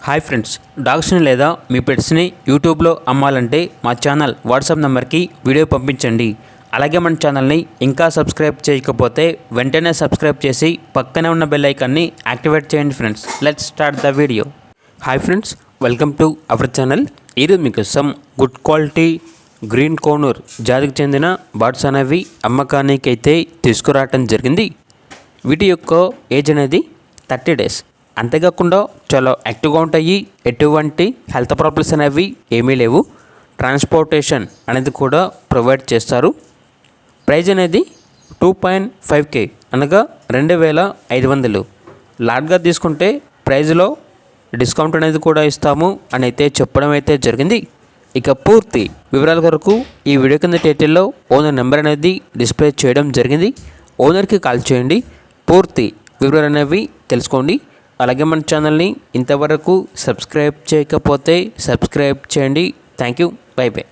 Hi friends, డాగ్స్ని లేదా మీ పెట్స్ని యూట్యూబ్లో అమ్మాలంటే మా ఛానల్ వాట్సాప్ నెంబర్కి వీడియో పంపించండి. అలాగే మన ఛానల్ని ఇంకా సబ్స్క్రైబ్ చేయకపోతే వెంటనే సబ్స్క్రైబ్ చేసి పక్కనే ఉన్న బెల్ ఐకాన్ని యాక్టివేట్ చేయండి friends. Let's start the video. Hi friends, welcome to our channel. ఈరోజు మీకు some good quality green conure జాతికి చెందిన బర్డ్స్ అనేవి అమ్మకానికి అయితే తీసుకురావటం జరిగింది. వీటి యొక్క ఏజ్ అనేది 30 days. అంతేకాకుండా చాలా యాక్టివ్గా ఉంటాయి. ఎటువంటి హెల్త్ ప్రాబ్లమ్స్ అనేవి ఏమీ లేవు. ట్రాన్స్పోర్టేషన్ అనేది కూడా ప్రొవైడ్ చేస్తారు. ప్రైజ్ అనేది 2.5K అనగా 2500. లాట్గా తీసుకుంటే ప్రైజ్లో డిస్కౌంట్ అనేది కూడా ఇస్తాము అని అయితే చెప్పడం అయితే జరిగింది. ఇక పూర్తి వివరాల కొరకు ఈ వీడియో కింద టైటిల్లో ఓనర్ నెంబర్ అనేది డిస్ప్లే చేయడం జరిగింది. ఓనర్కి కాల్ చేయండి, పూర్తి వివరాలు అనేవి తెలుసుకోండి. అలాగే మన ఛానల్ని ఇంతవరకు సబ్స్క్రైబ్ చేయకపోతే సబ్స్క్రైబ్ చేయండి. Thank you. By by.